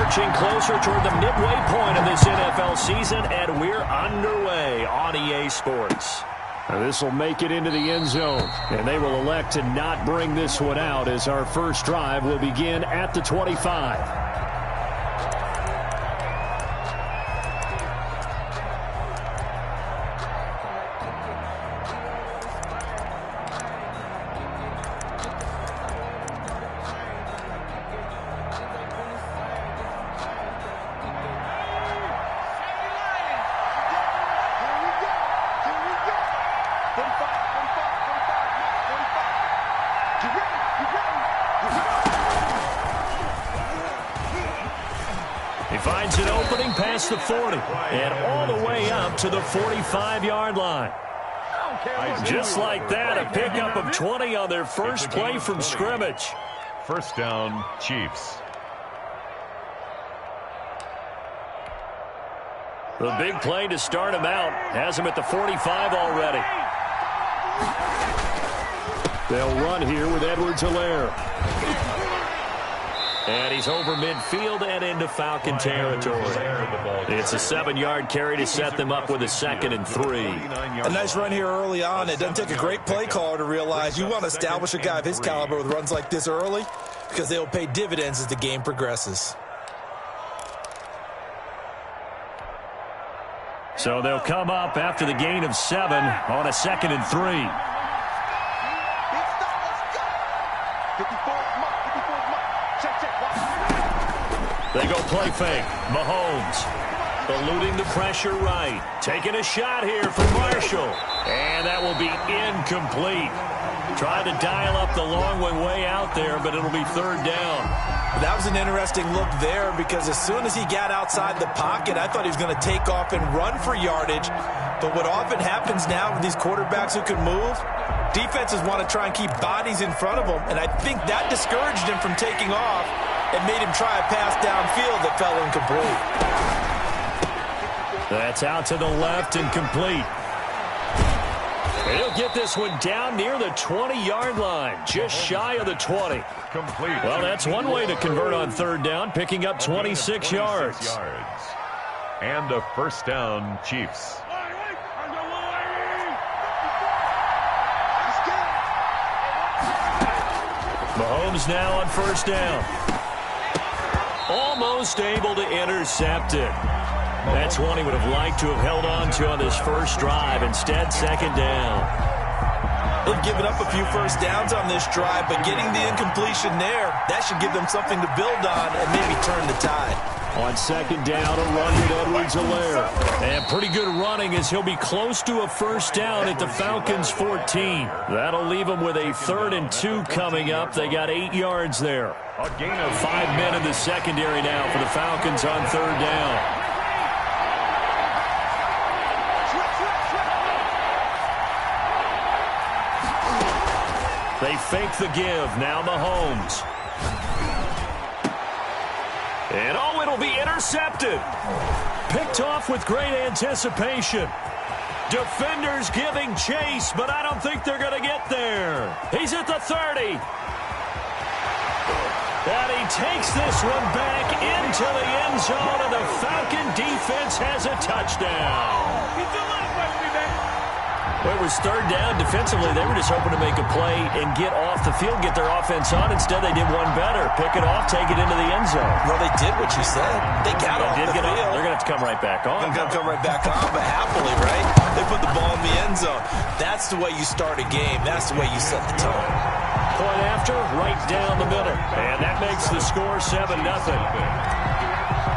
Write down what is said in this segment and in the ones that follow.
Inching closer toward the midway point of this NFL season, and we're underway on EA Sports. This will make it into the end zone, and they will elect to not bring this one out as our first drive will begin at the 25. Finds an opening past the 40 and all the way up to the 45-yard line. Just like that, a pickup of 20 on their first play from scrimmage. First down, Chiefs. The big play to start him out has him at the 45 already. They'll run here with Edwards-Helaire. And he's over midfield and into Falcon territory. It's a 7-yard carry to set them up with a 2nd and 3. A nice run here early on. It doesn't take a great play caller to realize you want to establish a guy of his caliber with runs like this early because they'll pay dividends as the game progresses. So they'll come up after the gain of 7 on a 2nd and 3. They go play fake. Mahomes eluding the pressure right. Taking a shot here for Marshall. And that will be incomplete. Tried to dial up the long way out there, but it'll be 3rd down. That was an interesting look there because as soon as he got outside the pocket, I thought he was going to take off and run for yardage. But what often happens now with these quarterbacks who can move, defenses want to try and keep bodies in front of them, and I think that discouraged him from taking off. It made him try a pass downfield that fell incomplete. That's out to the left and complete. He'll get this one down near the 20-yard line, just shy of the 20. Complete. Well, that's one way to convert on 3rd down, picking up 26 yards. And a first down, Chiefs. Mahomes now on 1st down. Almost able to intercept it. That's one he would have liked to have held on to on this first drive. Instead, 2nd down. They've given up a few first downs on this drive, but getting the incompletion there, that should give them something to build on and maybe turn the tide. On 2nd down, a run with Edwards-Helaire. And pretty good running as he'll be close to a first down at the Falcons' 14. That'll leave them with a 3rd and 2 coming up. They got 8 yards there. A gain of 5 men in the secondary now for the Falcons on 3rd down. They fake the give. Now Mahomes. And oh, it'll be intercepted. Picked off with great anticipation. Defenders giving chase, but I don't think they're going to get there. He's at the 30. And he takes this one back into the end zone, and the Falcon defense has a touchdown. Well, it was 3rd down. Defensively, they were just hoping to make a play and get off the field, get their offense on. Instead, they did one better. Pick it off, take it into the end zone. Well, they did what you said. They got off the field. They're going to have to come right back on. They're going to come right back on, but happily, right? They put the ball in the end zone. That's the way you start a game. That's the way you set the tone. Point after, right down the middle. And that makes the score 7-0.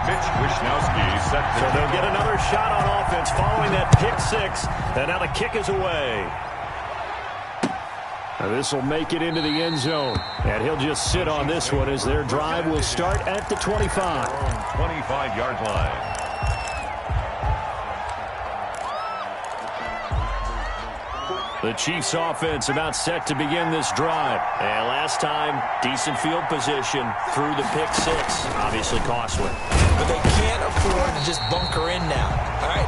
Mitch Wishnowsky set. So they'll get another shot on offense following that pick 6. And now the kick is away. Now this will make it into the end zone. And he'll just sit on this one as their drive will start at the 25. 25-yard line. The Chiefs offense about set to begin this drive. And last time, decent field position through the pick 6. Obviously costly. But they can't afford to just bunker in now. All right,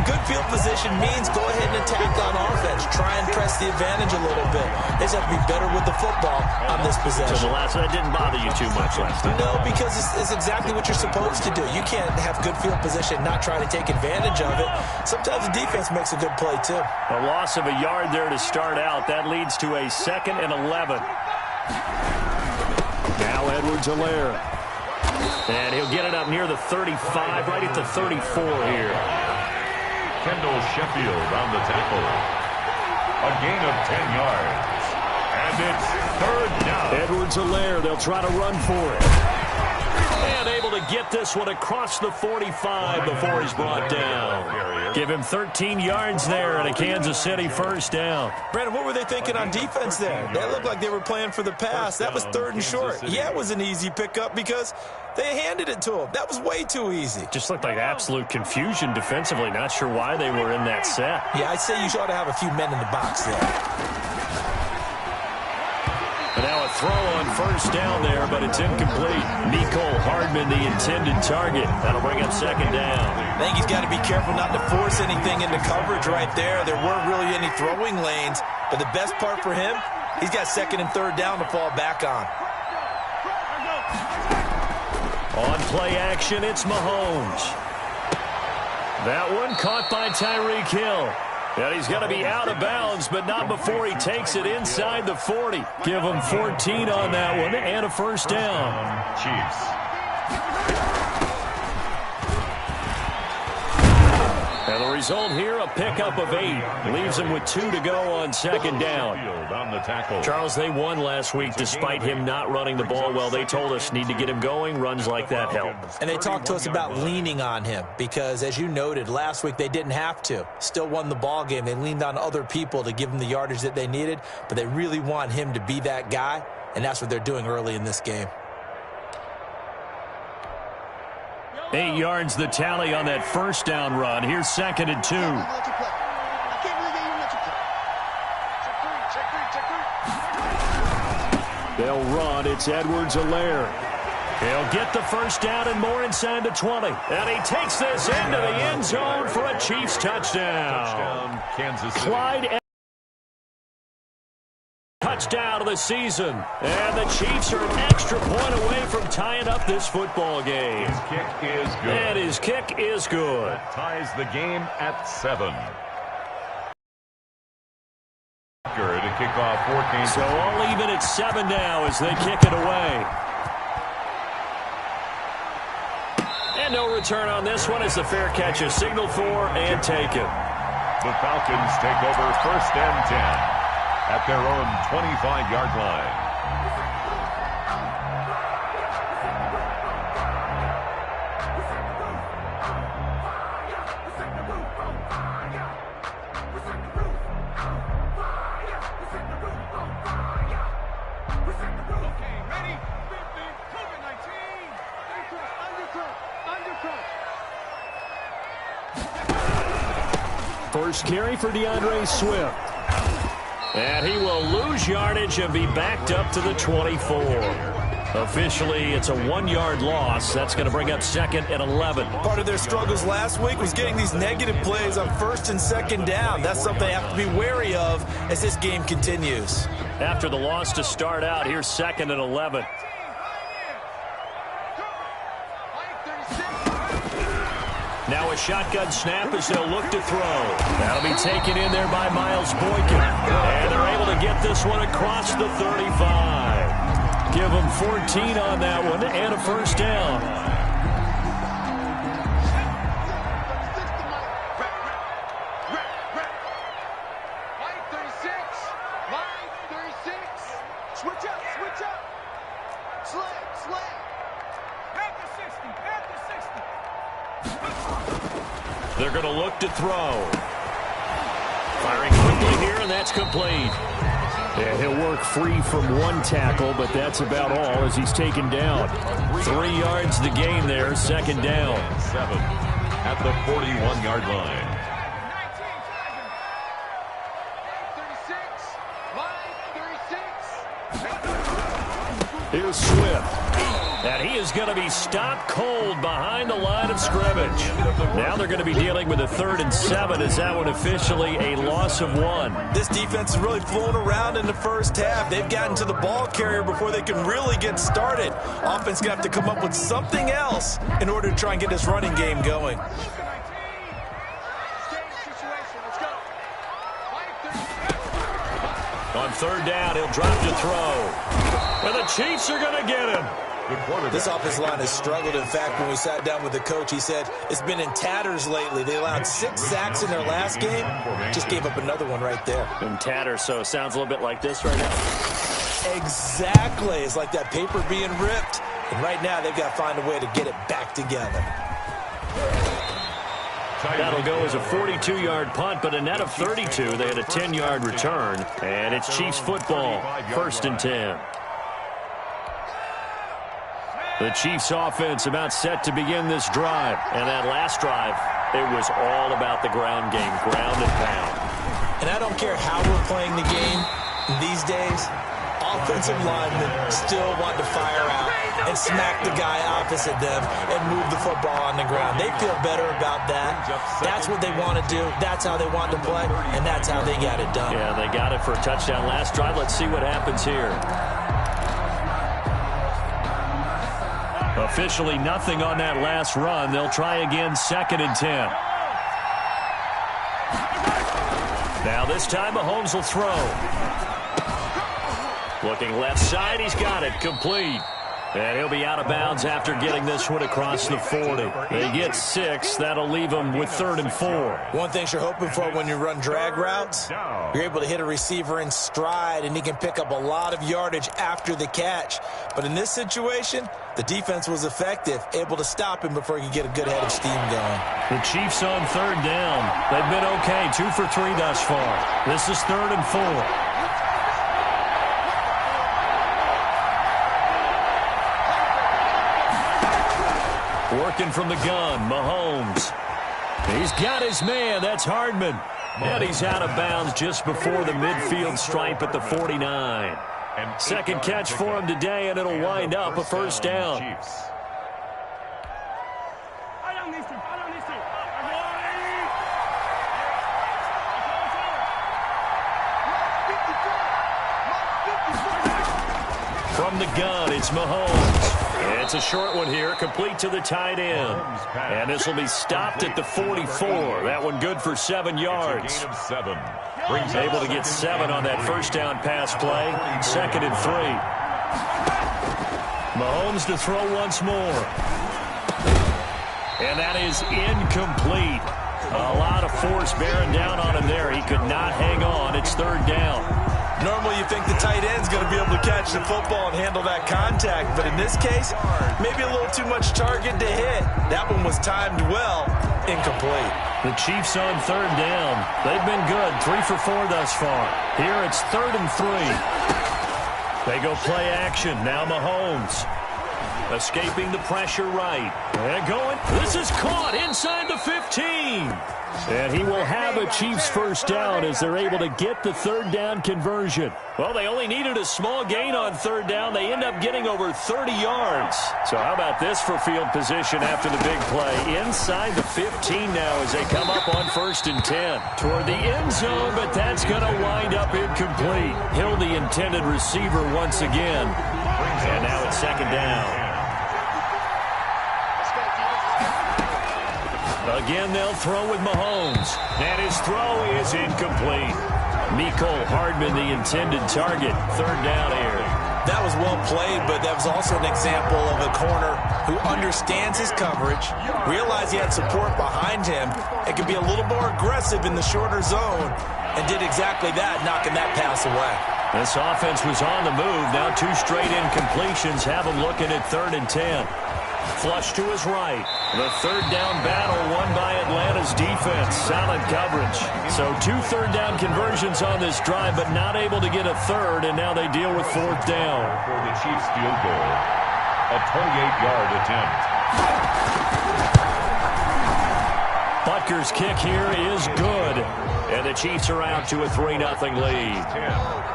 good field position means go ahead and attack on offense. Try and press the advantage a little bit. They just have to be better with the football on this possession. So that didn't bother you too much last time? No, because it's exactly what you're supposed to do. You can't have good field position and not try to take advantage of it. Sometimes the defense makes a good play, too. A loss of a yard there to start out. That leads to a 2nd and 11. Now Edwards-Helaire. And he'll get it up near the 35, right at the 34 here. Kendall Sheffield on the tackle. A gain of 10 yards. And it's 3rd down. Edwards-Helaire, they'll try to run for it. And able to get this one across the 45 before he's brought down. Give him 13 yards there and a Kansas City 1st down. Brandon, what were they thinking on defense there? That looked like they were playing for the pass. That was 3rd and short. Yeah, it was an easy pickup because they handed it to him. That was way too easy. Just looked like absolute confusion defensively. Not sure why they were in that set. Yeah, I'd say you ought to have a few men in the box there. And now a throw on 1st down there, but it's incomplete. Mecole Hardman, the intended target. That'll bring up 2nd down. I think he's got to be careful not to force anything into coverage right there. There weren't really any throwing lanes, but the best part for him, he's got 2nd and 3rd down to fall back on. On play action, it's Mahomes. That one caught by Tyreek Hill. And he's going to be out of bounds, but not before he takes it inside the 40. Give him 14 on that one and a 1st down. Chiefs. And the result here, a pickup of 8. Leaves him with 2 to go on 2nd down. On the tackle. Charles, they won last week despite him not running the ball well. They told us need to get him going. Runs like that help. And they talked to us about leaning on him because, as you noted, last week they didn't have to. Still won the ball game. They leaned on other people to give them the yardage that they needed, but they really want him to be that guy, and that's what they're doing early in this game. 8 yards the tally on that 1st down run. Here's 2nd and 2. They'll run. It's Edwards-Helaire. He'll get the 1st down and more inside the 20. And he takes this into the end zone for a Chiefs touchdown. Kansas City. Clyde touchdown of the season. And the Chiefs are an extra point away from tying up this football game. His kick is good. And his kick is good. That ties the game at 7. To kick off 14. So all even at 7 now as they kick it away. And no return on this one as the fair catch is signaled for and taken. The Falcons take over 1st and 10 at their own 25-yard line. First carry for DeAndre Swift. And he will lose yardage and be backed up to the 24. Officially, it's a 1-yard loss. That's going to bring up 2nd and 11. Part of their struggles last week was getting these negative plays on 1st and 2nd down. That's something they have to be wary of as this game continues. After the loss to start out, here's 2nd and 11. Now a shotgun snap as they'll look to throw. That'll be taken in there by Miles Boykin. And they're able to get this one across the 35. Give them 14 on that one and a 1st down. They're going to look to throw. Firing quickly here, and that's complete. And he'll work free from one tackle, but that's about all as he's taken down. 3 yards the gain there, 2nd down. 7 at the 41-yard line. Here's Swift. And he is going to be stopped cold behind the line of scrimmage. Now they're going to be dealing with a 3rd and 7 as that one officially a loss of 1. This defense is really flown around in the first half. They've gotten to the ball carrier before they can really get started. Offense going to have to come up with something else in order to try and get this running game going. On 3rd down, he'll drop to throw. And the Chiefs are going to get him. This offensive line has struggled. In fact, when we sat down with the coach, he said it's been in tatters lately. They allowed 6 sacks in their last game. Just gave up another one right there. In tatters, so it sounds a little bit like this right now. Exactly. It's like that paper being ripped. And right now, they've got to find a way to get it back together. That'll go as a 42-yard punt, but a net of 32. They had a 10-yard return. And it's Chiefs football, 1st and 10. The Chiefs offense about set to begin this drive. And that last drive, it was all about the ground game, ground and pound. And I don't care how we're playing the game these days, offensive linemen still want to fire out and smack the guy opposite them and move the football on the ground. They feel better about that. That's what they want to do. That's how they want to play, and that's how they got it done. Yeah, they got it for a touchdown last drive. Let's see what happens here. Officially nothing on that last run. They'll try again, 2nd and 10. Now this time Mahomes will throw. Looking left side, he's got it, complete. And he'll be out of bounds after getting this one across the 40. They get 6. That'll leave them with 3rd and 4. One thing you're hoping for when you run drag routes, you're able to hit a receiver in stride, and he can pick up a lot of yardage after the catch. But in this situation, the defense was effective, able to stop him before he could get a good head of steam going. The Chiefs on 3rd down. They've been okay, 2 for 3 thus far. This is 3rd and 4. Working from the gun, Mahomes. He's got his man. That's Hardman. And he's out of bounds just before the midfield stripe at the 49. 2nd catch for him today, and it'll wind up a 1st down. From the gun, it's Mahomes. It's a short one here, complete to the tight end. And this will be stopped at the 44. That one good for 7 yards. Able to get 7 on that 1st down pass play. 2nd and 3. Mahomes to throw once more. And that is incomplete. A lot of force bearing down on him there. He could not hang on. It's 3rd down. Normally you think the tight end's going to be able to catch the football and handle that contact, but in this case, maybe a little too much target to hit. That one was timed well, incomplete. The Chiefs on 3rd down. They've been good, 3 for 4 thus far. Here it's 3rd and 3. They go play action, now Mahomes. Escaping the pressure right. And going, this is caught inside the 15. And he will have a Chiefs 1st down as they're able to get the 3rd down conversion. Well, they only needed a small gain on 3rd down. They end up getting over 30 yards. So how about this for field position after the big play? Inside the 15 now as they come up on 1st and 10. Toward the end zone, but that's going to wind up incomplete. Hill, the intended receiver once again. And now it's 2nd down. Again, they'll throw with Mahomes. And his throw is incomplete. Mecole Hardman, the intended target. 3rd down here. That was well played, but that was also an example of a corner who understands his coverage, realized he had support behind him, and could be a little more aggressive in the shorter zone, and did exactly that, knocking that pass away. This offense was on the move. Now 2 straight incompletions have him looking at 3rd and 10. Flush to his right. The 3rd down battle won by Atlanta's defense. Solid coverage. So 2 3rd down conversions on this drive, but not able to get a 3rd, and now they deal with 4th down. For the Chiefs field goal, a 28-yard attempt. Rutgers kick here is good. And the Chiefs are out to a 3-0 lead.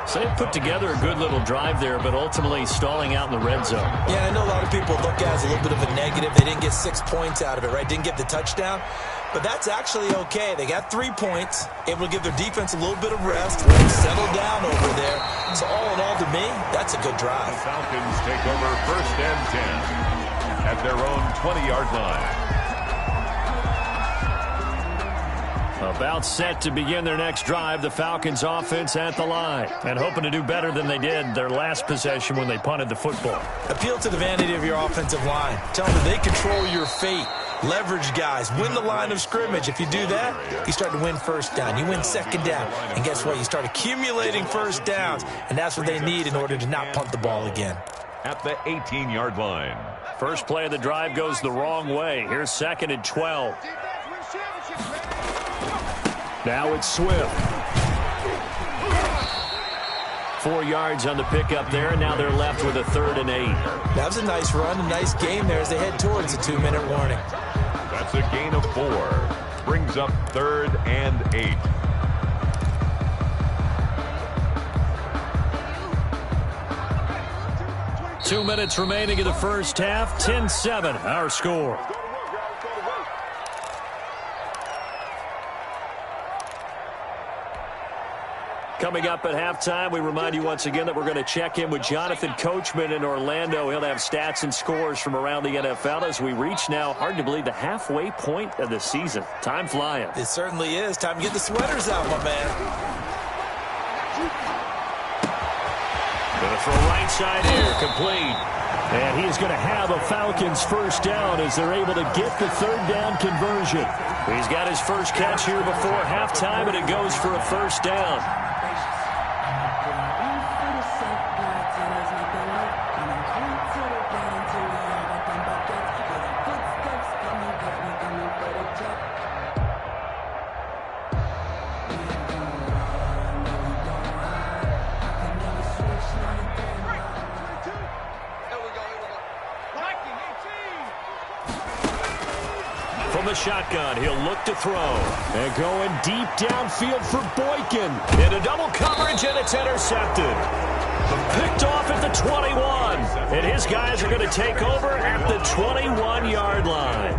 So they put together a good little drive there, but ultimately stalling out in the red zone. Yeah, I know a lot of people look at it as a little bit of a negative. They didn't get 6 points out of it, right? Didn't get the touchdown. But that's actually okay. They got 3 points, able to give their defense a little bit of rest, let them settle down over there. So all in all, to me, that's a good drive. The Falcons take over 1st and 10 at their own 20-yard line. About set to begin their next drive, the Falcons offense at the line. And hoping to do better than they did their last possession when they punted the football. Appeal to the vanity of your offensive line. Tell them they control your fate. Leverage guys. Win the line of scrimmage. If you do that, you start to win 1st down. You win 2nd down. And guess what? You start accumulating 1st downs. And that's what they need in order to not punt the ball again. At the 18-yard line. First play of the drive goes the wrong way. Here's 2nd and 12. Now it's Swift. 4 yards on the pickup there, and now they're left with a 3rd and 8. That was a nice run, a nice game there as they head towards a 2-minute warning. That's a gain of 4. Brings up 3rd and 8. Two minutes remaining in the first half. 10-7, our score. Coming up at halftime, we remind you once again that we're going to check in with Jonathan Coachman in Orlando. He'll have stats and scores from around the NFL as we reach now, hard to believe, the halfway point of the season. Time flying. It certainly is. Time to get the sweaters out, my man. Going to throw right side here, complete. And he's going to have a Falcons 1st down as they're able to get the 3rd down conversion. He's got his first catch here before halftime, and it goes for a 1st down. The shotgun, he'll look to throw. And going deep downfield for Boykin. In a double coverage, and it's intercepted. Picked off at the 21. And his guys are going to take over at the 21-yard line.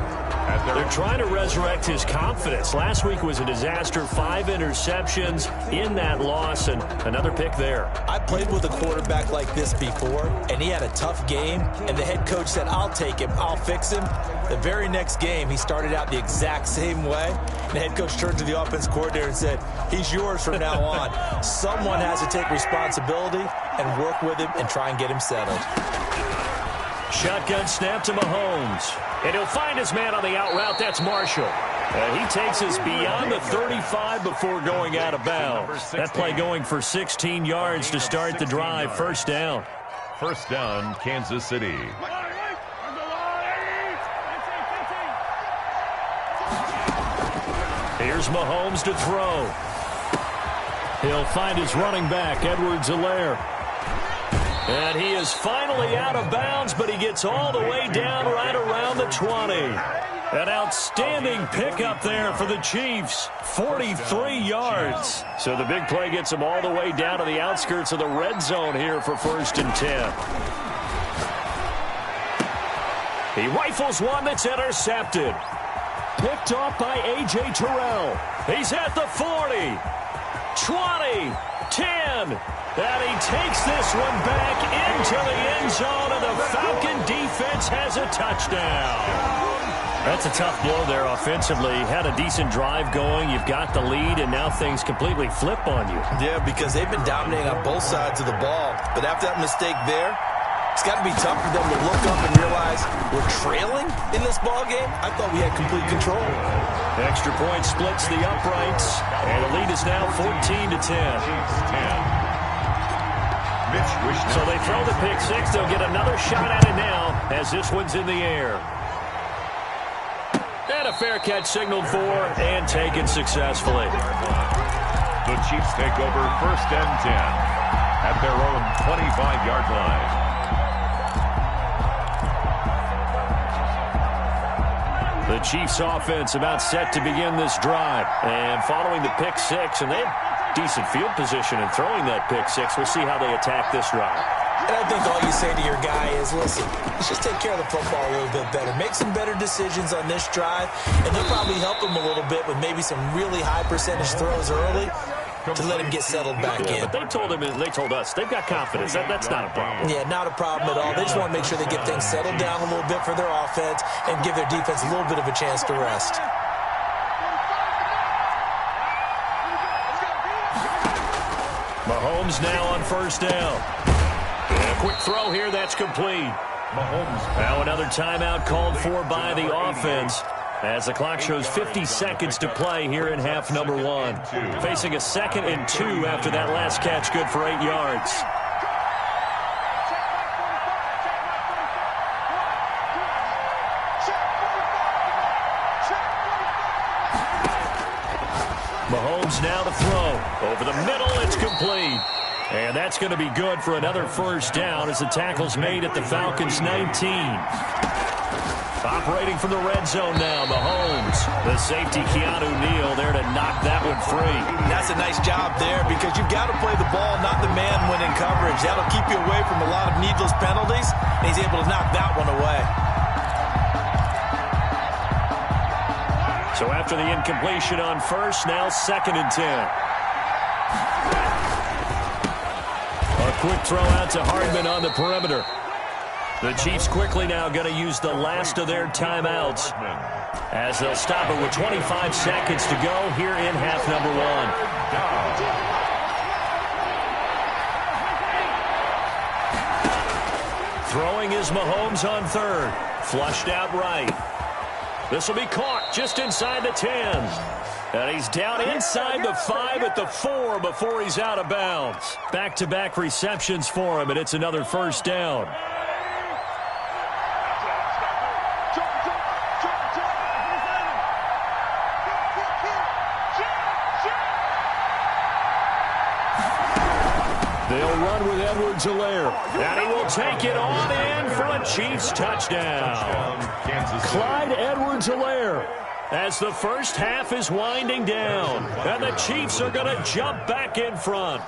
They're trying to resurrect his confidence. Last week was a disaster. 5 interceptions in that loss, and another pick there. I played with a quarterback like this before, and he had a tough game, and the head coach said, I'll take him, I'll fix him. The very next game, he started out the exact same way. The head coach turned to the offense coordinator and said, he's yours from now on. Someone has to take responsibility and work with him and try and get him settled. Shotgun snap to Mahomes. And he'll find his man on the out route. That's Marshall. And he takes us beyond the 35 before going out of bounds. That play going for 16 yards to start the drive. 1st down. 1st down, Kansas City. Here's Mahomes to throw. He'll find his running back, Edwards-Helaire. And he is finally out of bounds, but he gets all the way down right around the 20. An outstanding pickup there for the Chiefs. 43 yards. So the big play gets him all the way down to the outskirts of the red zone here for 1st and 10. He rifles one that's intercepted. Picked off by A.J. Terrell. He's at the 40, 20, 10. And he takes this one back into the end zone, and the Falcon defense has a touchdown. That's a tough blow there offensively. Had a decent drive going. You've got the lead, and now things completely flip on you. Yeah, because they've been dominating on both sides of the ball. But after that mistake there, it's got to be tough for them to look up and realize we're trailing in this ball game. I thought we had complete control. Extra point splits the uprights, and the lead is now 14-10. So they throw the pick six. They'll get another shot at it now as this one's in the air. And a fair catch signaled for and taken successfully. The Chiefs take over 1st and 10 at their own 25-yard line. The Chiefs offense about set to begin this drive. And following the pick six, and they have decent field position in throwing that pick six. We'll see how they attack this drive. And I think all you say to your guy is, listen, let's just take care of the football a little bit better. Make some better decisions on this drive, and they'll probably help him a little bit with maybe some really high percentage throws early to let him get settled back in. But they told us, they've got confidence. That's not a problem. Yeah, not a problem at all. They just want to make sure they get things settled down a little bit for their offense and give their defense a little bit of a chance to rest. Mahomes now on first down. And a quick throw here, that's complete. Now another timeout called for by the offense as the clock shows 50 seconds to play here in half number one. Facing a 2nd and 2 after that last catch, good for 8 yards. Mahomes now to throw. Over the middle, it's complete. And that's going to be good for another first down as the tackle's made at the Falcons' 19. Operating from the red zone now, Mahomes. The safety, Keanu Neal, there to knock that one free. That's a nice job there because you've got to play the ball, not the man when in coverage. That'll keep you away from a lot of needless penalties, and he's able to knock that one away. So after the incompletion on first, now 2nd and 10. A quick throw out to Hardman on the perimeter. The Chiefs quickly now going to use the last of their timeouts as they'll stop it with 25 seconds to go here in half number one. Throwing is Mahomes on third. Flushed out right. This will be caught just inside the 10. And he's down inside the 5 at the 4 before he's out of bounds. Back-to-back receptions for him, and it's another first down. They'll run with Edwards-Helaire. And he will take it on in for a Chiefs touchdown. Clyde Edwards-Helaire as the first half is winding down. And the Chiefs are going to jump back in front.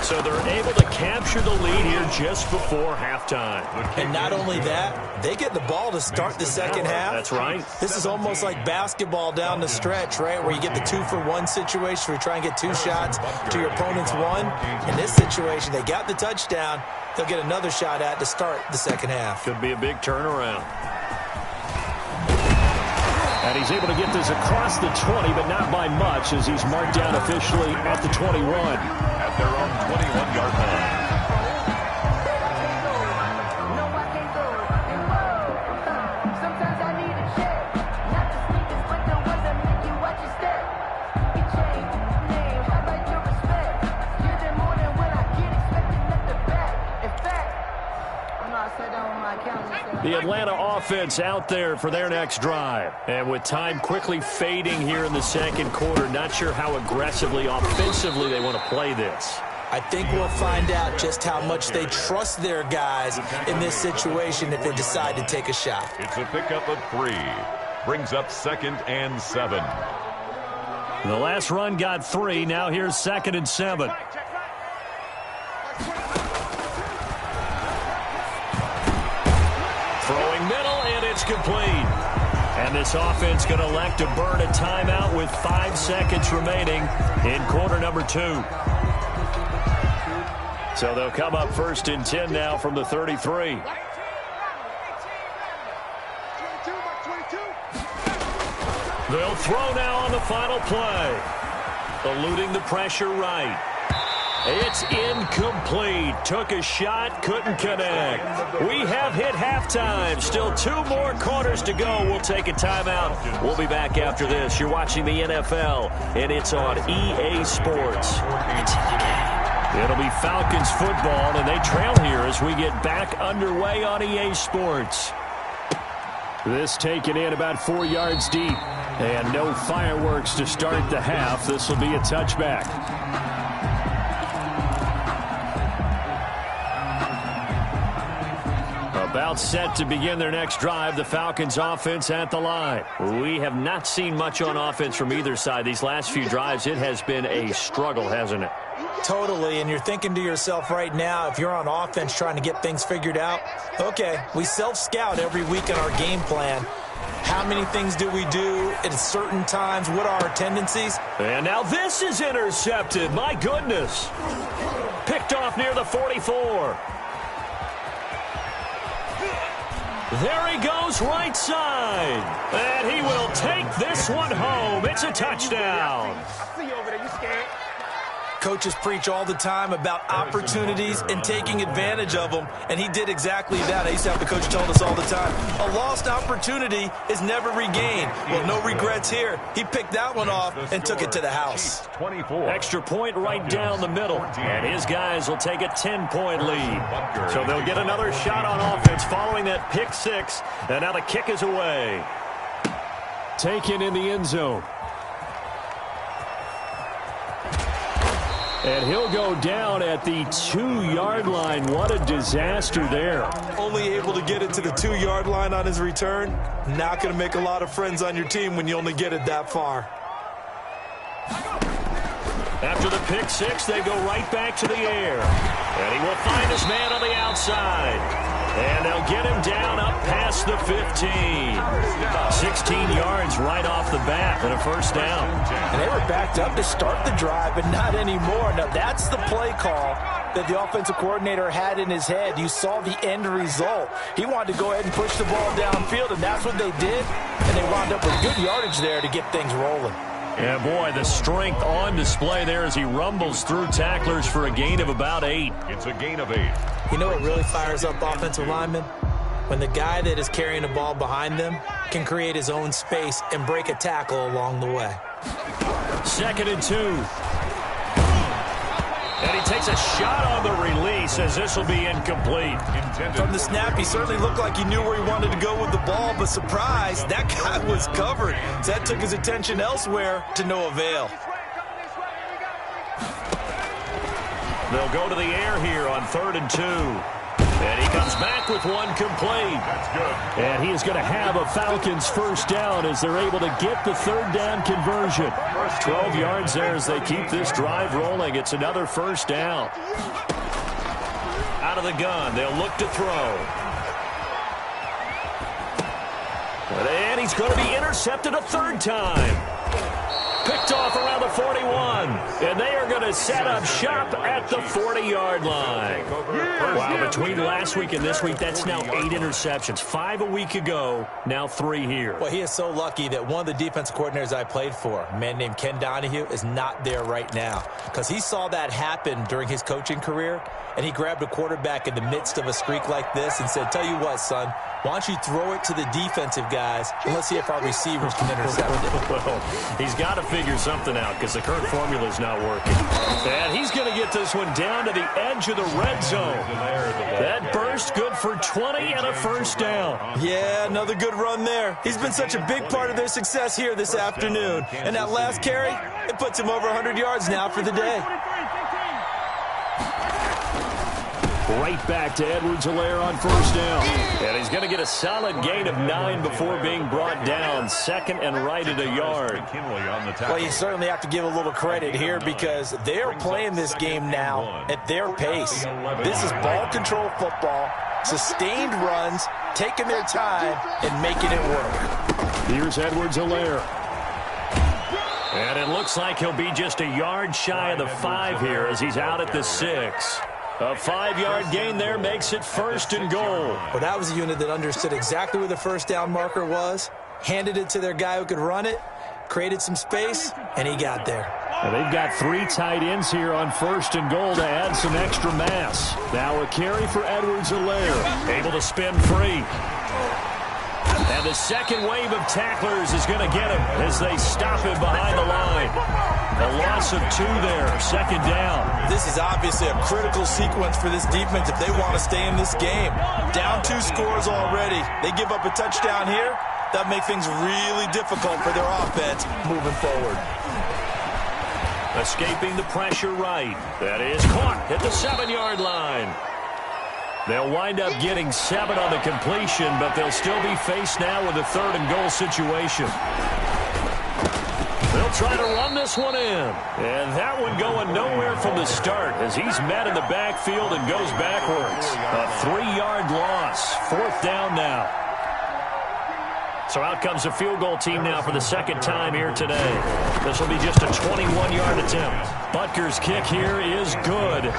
So they're able to capture the lead here just before halftime. And not only that, they get the ball to start the second half. That's right. This is almost like basketball down the stretch, right, where you get the 2-for-1 situation where you try and get 2 shots to your opponent's 1. In this situation, they got the touchdown. They'll get another shot at to start the second half. Could be a big turnaround. And he's able to get this across the 20, but not by much as he's marked down officially at the 21. At their own 21-yard line. The Atlanta offense out there for their next drive. And with time quickly fading here in the second quarter, not sure how aggressively, offensively they want to play this. I think we'll find out just how much they trust their guys in this situation if they decide to take a shot. It's a pickup of 3. Brings up 2nd and 7. The last run got 3. Now here's 2nd and 7. Throwing middle, and it's complete. And this offense going to elect to burn a timeout with 5 seconds remaining in quarter number 2. So they'll come up 1st and 10 now from the 33. They'll throw now on the final play. Eluding the pressure right. It's incomplete. Took a shot, couldn't connect. We have hit halftime. Still 2 more quarters to go. We'll take a timeout. We'll be back after this. You're watching the NFL, and it's on EA Sports. It's in the game. It'll be Falcons football, and they trail here as we get back underway on EA Sports. This taken in about 4 yards deep, and no fireworks to start the half. This will be a touchback. About set to begin their next drive, the Falcons offense at the line. We have not seen much on offense from either side. These last few drives, it has been a struggle, hasn't it? Totally, and you're thinking to yourself right now, if you're on offense trying to get things figured out, okay, we self-scout every week in our game plan. How many things do we do at certain times? What are our tendencies? And now this is intercepted. My goodness. Picked off near the 44. There he goes, right side. And he will take this one home. It's a touchdown. I see you over there. You scared? Coaches preach all the time about opportunities and taking advantage of them, and he did exactly that. I used to have the coach tell us all the time, a lost opportunity is never regained. Well, no regrets here. He picked that one off and took it to the house. 24. Extra point right down the middle, and his guys will take a 10-point lead. So they'll get another shot on offense following that pick six, and now the kick is away. Taken in the end zone. And he'll go down at the 2-yard line. What a disaster there. Only able to get it to the 2-yard line on his return. Not going to make a lot of friends on your team when you only get it that far. After the pick six, they go right back to the air. And he will find his man on the outside. And they'll get him down up past the 15. 16 yards right off the bat and a first down. And they were backed up to start the drive, but not anymore. Now, that's the play call that the offensive coordinator had in his head. You saw the end result. He wanted to go ahead and push the ball downfield, and that's what they did. And they wound up with good yardage there to get things rolling. Yeah, boy, the strength on display there as he rumbles through tacklers for a gain of about 8. It's a gain of 8. You know what really fires up offensive linemen? When the guy that is carrying the ball behind them can create his own space and break a tackle along the way. 2nd and 2. And he takes a shot on the release as this will be incomplete. From the snap, he certainly looked like he knew where he wanted to go with the ball, but surprise, that guy was covered. So that took his attention elsewhere to no avail. They'll go to the air here on 3rd and 2. And he comes back with one complete. That's good. And he is going to have a Falcons first down as they're able to get the 3rd down conversion. 12 yards there as they keep this drive rolling. It's another first down. Out of the gun, they'll look to throw. And he's going to be intercepted a 3rd time. Picked off around the 41. And they are going to set up shop at the 40-yard line. Wow, between last week and this week, that's now 8 interceptions. 5 a week ago, now 3 here. Well, he is so lucky that one of the defensive coordinators I played for, a man named Ken Donahue, is not there right now. Because he saw that happen during his coaching career, and he grabbed a quarterback in the midst of a streak like this and said, tell you what, son, why don't you throw it to the defensive guys, and let's see if our receivers can intercept it. Well, he's got to figure something out because the current formula is not working. And he's going to get this one down to the edge of the red zone. That burst good for 20 and a first down. Yeah, another good run there. He's been such a big part of their success here this afternoon. And that last carry, it puts him over 100 yards now for the day. Right back to Edwards-Helaire on first down. And he's going to get a solid gain of 9 before being brought down. 2nd and right at a yard. Well, you certainly have to give a little credit here because they're playing this game now at their pace. This is ball control football, sustained runs, taking their time, and making it work. Here's Edwards-Helaire. And it looks like he'll be just a yard shy of the 5 here as he's out at the 6. A 5-yard gain there makes it 1st and goal. Well, that was a unit that understood exactly where the first down marker was, handed it to their guy who could run it, created some space, and he got there. Now they've got 3 tight ends here on 1st and goal to add some extra mass. Now a carry for Edwards-Helaire, able to spin free. And the second wave of tacklers is going to get him as they stop him behind the line. A loss of 2 there, 2nd down. This is obviously a critical sequence for this defense if they want to stay in this game. Down 2 scores already. They give up a touchdown here. That make things really difficult for their offense moving forward. Escaping the pressure right. That is caught at the 7-yard line. They'll wind up getting 7 on the completion, but they'll still be faced now with a 3rd and goal situation. They'll try to run this one in. And that one going nowhere from the start as he's met in the backfield and goes backwards. A 3-yard loss. 4th down now. So out comes the field goal team now for the 2nd time here today. This will be just a 21-yard attempt. Butker's kick here is good.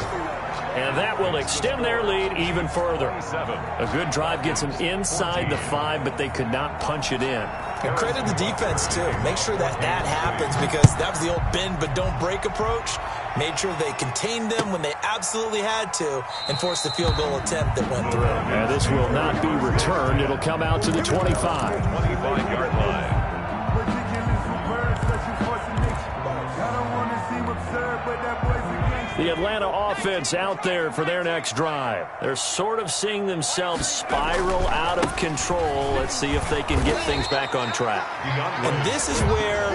And that will extend their lead even further. A good drive gets them inside the 5, but they could not punch it in. And credit the defense, too. Make sure that happens because that was the old bend but don't break approach. Made sure they contained them when they absolutely had to and forced the field goal attempt that went through. And this will not be returned. It'll come out to the 25. 25-yard line. The Atlanta offense out there for their next drive. They're sort of seeing themselves spiral out of control. Let's see if they can get things back on track. And this is where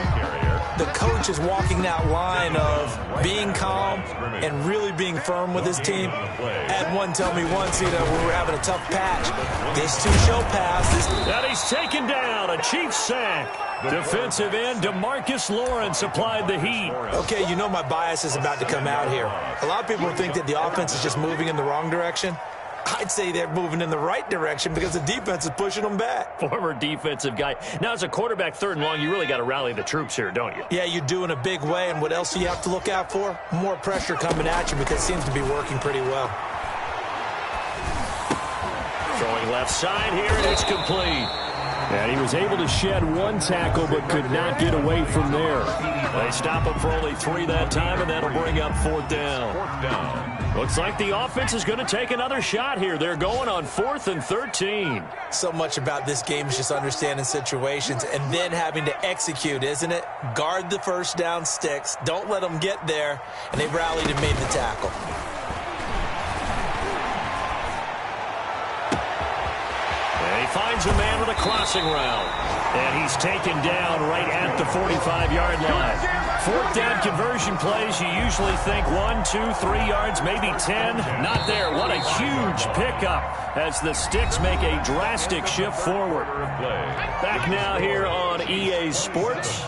the coach is walking that line of being calm and really being firm with his team. Had one tell me once, when we were having a tough patch, this too shall pass. And he's taken down, a Chiefs sack. Defensive end DeMarcus Lawrence applied the heat. Okay, my bias is about to come out here. A lot of people think that the offense is just moving in the wrong direction. I'd say they're moving in the right direction because the defense is pushing them back. Former defensive guy. Now, as a quarterback 3rd and long, you really got to rally the troops here, don't you? Yeah, you do in a big way. And what else do you have to look out for? More pressure coming at you because it seems to be working pretty well. Throwing left side here, and it's complete. And he was able to shed 1 tackle but could not get away from there. They stop him for only 3 that time, and that'll bring up 4th down. Looks like the offense is going to take another shot here. They're going on 4th and 13. So much about this game is just understanding situations and then having to execute, isn't it? Guard the first down sticks. Don't let them get there. And they rallied and made the tackle. Finds a man with a crossing route. And he's taken down right at the 45-yard line. 4th down conversion plays, you usually think 1, 2, 3 yards, maybe 10. Not there. What a huge pickup as the Sticks make a drastic shift forward. Back now here on EA Sports.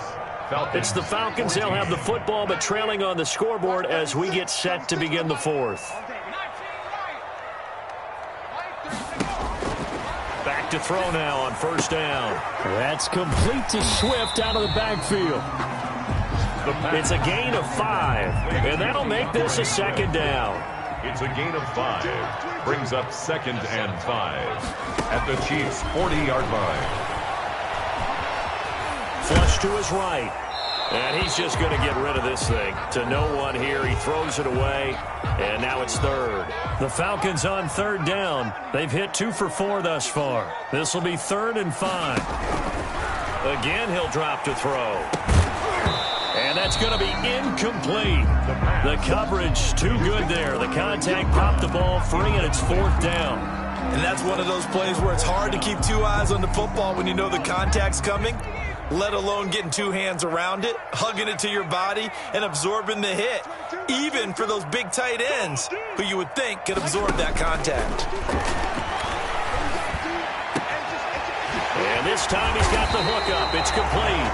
It's the Falcons. They'll have the football, but trailing on the scoreboard as we get set to begin the 4th. Back to throw now on 1st down. That's complete to Swift out of the backfield. It's a gain of 5, and that'll make this a 2nd down. It's a gain of 5. Brings up 2nd and 5 at the Chiefs' 40-yard line. Flush to his right. And he's just going to get rid of this thing. To no one here. He throws it away. And now it's 3rd. The Falcons on 3rd down. They've hit 2 for 4 thus far. This will be 3rd and 5. Again, he'll drop to throw. And that's going to be incomplete. The coverage too good there. The contact popped the ball free, and it's 4th down. And that's one of those plays where it's hard to keep 2 eyes on the football when you know the contact's coming, let alone getting 2 hands around it, hugging it to your body, and absorbing the hit, even for those big tight ends who you would think could absorb that contact. And this time he's got the hook up. It's complete.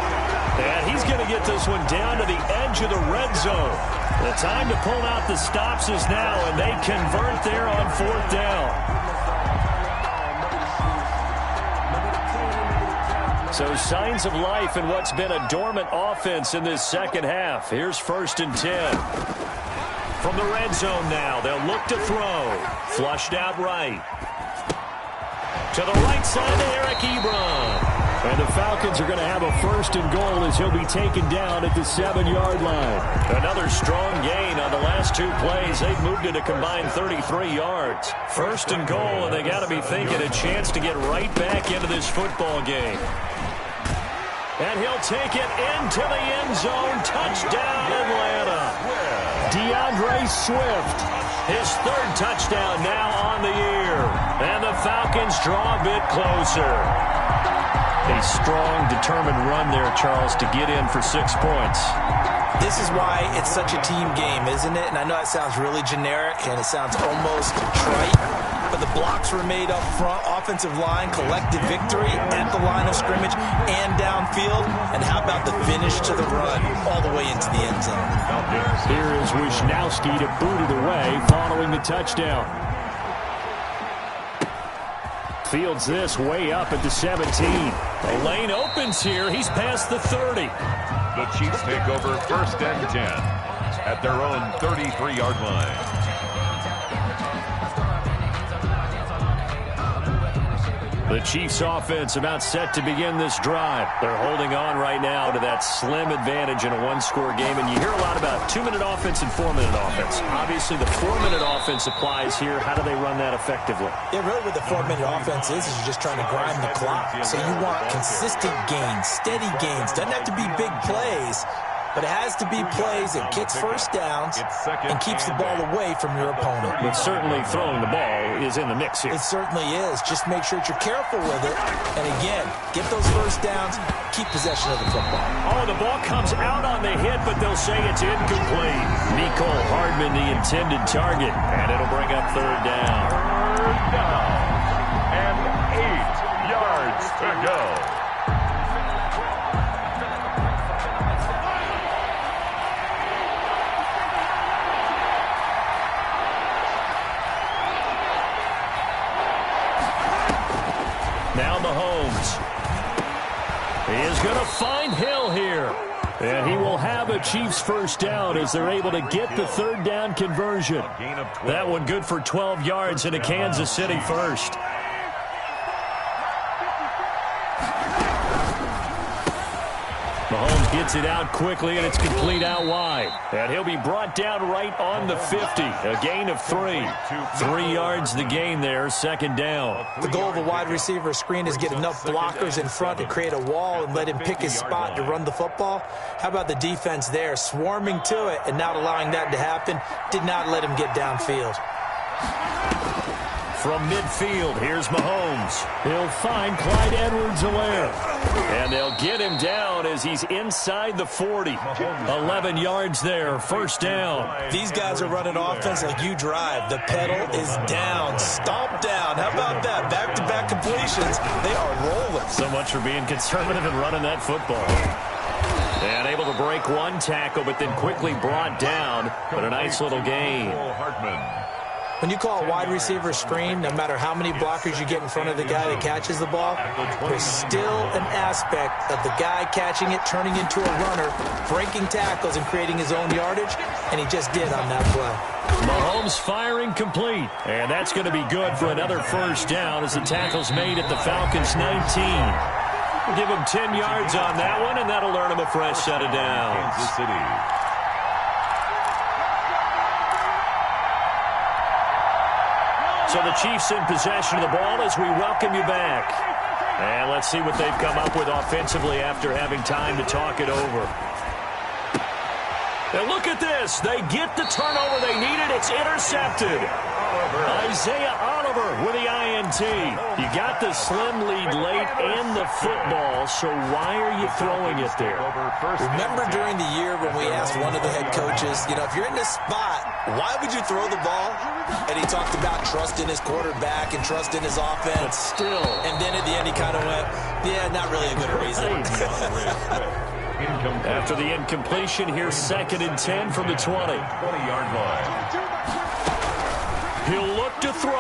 And he's going to get this one down to the edge of the red zone. The time to pull out the stops is now, and they convert there on 4th down. So signs of life in what's been a dormant offense in this 2nd half. Here's 1st and 10. From the red zone now, they'll look to throw. Flushed out right. To the right side to Eric Ebron. And the Falcons are going to have a 1st and goal as he'll be taken down at the 7-yard line. Another strong gain on the last 2 plays. They've moved it a combined 33 yards. 1st and goal, and they got to be thinking a chance to get right back into this football game. And he'll take it into the end zone. Touchdown, Atlanta. DeAndre Swift, his 3rd touchdown now on the year. And the Falcons draw a bit closer. A strong, determined run there, Charles, to get in for 6 points. This is why it's such a team game, isn't it? And I know it sounds really generic and it sounds almost trite, but the blocks were made up front. Offensive line collected victory at the line of scrimmage and downfield. And how about the finish to the run all the way into the end zone? Here is Wisnowski to boot it away following the touchdown. Fields this way up at the 17. The lane opens here. He's past the 30. The Chiefs take over 1st and 10 at their own 33-yard line. The Chiefs offense about set to begin this drive. They're holding on right now to that slim advantage in a one-score game. And you hear a lot about 2-minute offense and 4-minute offense. Obviously, the 4-minute offense applies here. How do they run that effectively? Yeah, really what the 4-minute offense is you're just trying to grind the clock. So you want consistent gains, steady gains. Doesn't have to be big plays, but it has to be plays that gets first downs and keeps the ball away from your opponent. But certainly throwing the ball is in the mix here. It certainly is. Just make sure that you're careful with it. And again, get those first downs, keep possession of the football. Oh, the ball comes out on the hit, but they'll say it's incomplete. Nicole Hardman, the intended target, and it'll bring up 3rd down. 3rd down and 8 yards to go. Now Mahomes. He is going to find Hill here. And he will have a Chiefs first down as they're able to get the 3rd down conversion. That one good for 12 yards and a Kansas City first. Mahomes gets it out quickly, and it's complete out wide. And he'll be brought down right on the 50. A gain of 3. 3 yards the gain there, 2nd down. The goal of a wide receiver screen is get enough blockers in front to create a wall and let him pick his spot to run the football. How about the defense there, swarming to it and not allowing that to happen? Did not let him get downfield. From midfield, here's Mahomes. He'll find Clyde Edwards-Helaire. And they'll get him down as he's inside the 40. 11 yards there, first down. These guys are running offense like you drive. The pedal is down, stomp down. How about that? Back-to-back completions. They are rolling. So much for being conservative and running that football. And able to break one tackle, but then quickly brought down. But a nice little gain. When you call a wide receiver screen, no matter how many blockers you get in front of the guy that catches the ball, there's still an aspect of the guy catching it, turning into a runner, breaking tackles and creating his own yardage, and he just did on that play. Mahomes firing complete, and that's going to be good for another first down as the tackle's made at the Falcons' 19. We'll give him 10 yards on that one, and that'll earn him a fresh set of downs. Kansas City. So the Chiefs in possession of the ball as we welcome you back. And let's see what they've come up with offensively after having time to talk it over. And look at this. They get the turnover they needed. It's intercepted. Isaiah Oliver with the INT. You got the slim lead late and the football, so why are you throwing it there? Remember during the year when we asked one of the head coaches, you know, if you're in this spot, why would you throw the ball? And he talked about trust in his quarterback and trust in his offense. But still. And then at the end he kind of went, yeah, not really a good reason. After the incompletion, here's 2nd and 10 from the 20. 20-yard line. He'll look to throw.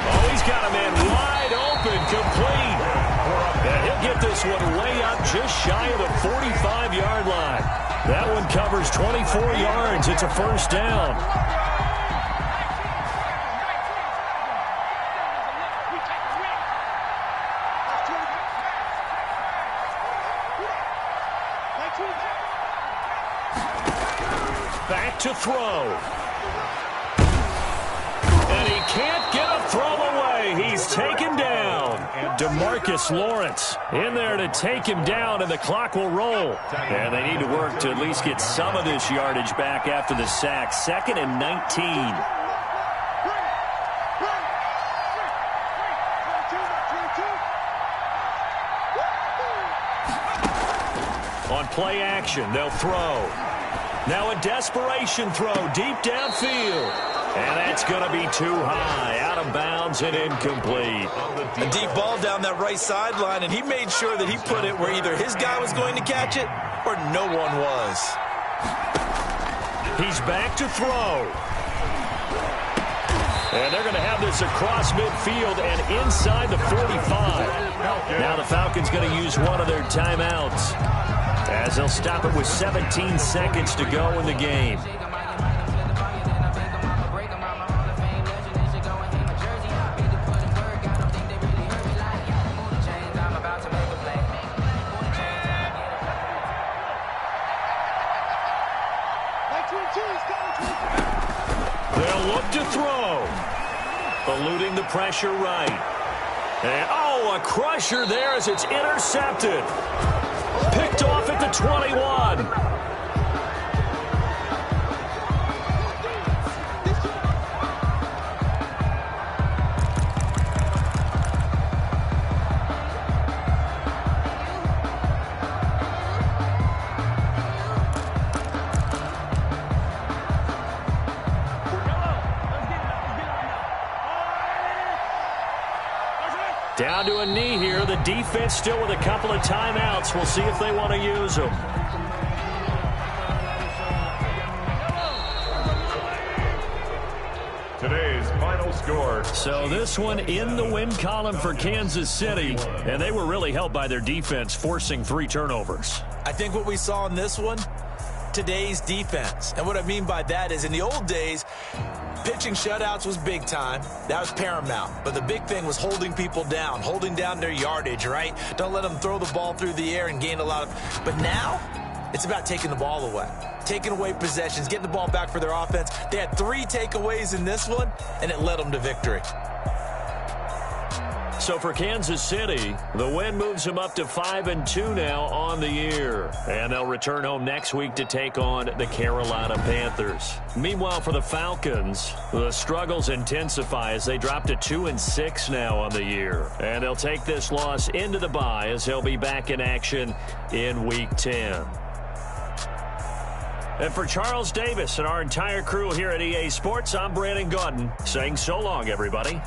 Oh, he's got a man wide open, complete. And he'll get this one way up just shy of the 45-yard line. That one covers 24 yards. It's a first down. Back to throw. And he can't get a throw away. He's taken down. DeMarcus Lawrence in there to take him down, and the clock will roll. And they need to work to at least get some of this yardage back after the sack. 2nd and 19. On play action, they'll throw. Now a desperation throw deep downfield. And that's going to be too high, out of bounds and incomplete. A deep ball down that right sideline, and he made sure that he put it where either his guy was going to catch it or no one was. He's back to throw. And they're going to have this across midfield and inside the 45. Now the Falcons going to use one of their timeouts as they'll stop it with 17 seconds to go in the game. They'll look to throw. Eluding the pressure right. And, oh, a crusher there as it's intercepted. Picked off at the 21. Down to a knee here. The defense still with a couple of timeouts. We'll see if they want to use them. Today's final score. So this one in the win column for Kansas City, and they were really helped by their defense forcing 3 turnovers. I think what we saw in this one, today's defense. And what I mean by that is in the old days, pitching shutouts was big time. That was paramount. But the big thing was holding people down, holding down their yardage, right? Don't let them throw the ball through the air and gain a lot of... But now, it's about taking the ball away. Taking away possessions, getting the ball back for their offense. They had 3 takeaways in this one, and it led them to victory. So for Kansas City, the win moves them up to 5-2 now on the year. And they'll return home next week to take on the Carolina Panthers. Meanwhile, for the Falcons, the struggles intensify as they drop to 2-6 now on the year. And they'll take this loss into the bye as they'll be back in action in Week 10. And for Charles Davis and our entire crew here at EA Sports, I'm Brandon Gaudin saying so long, everybody.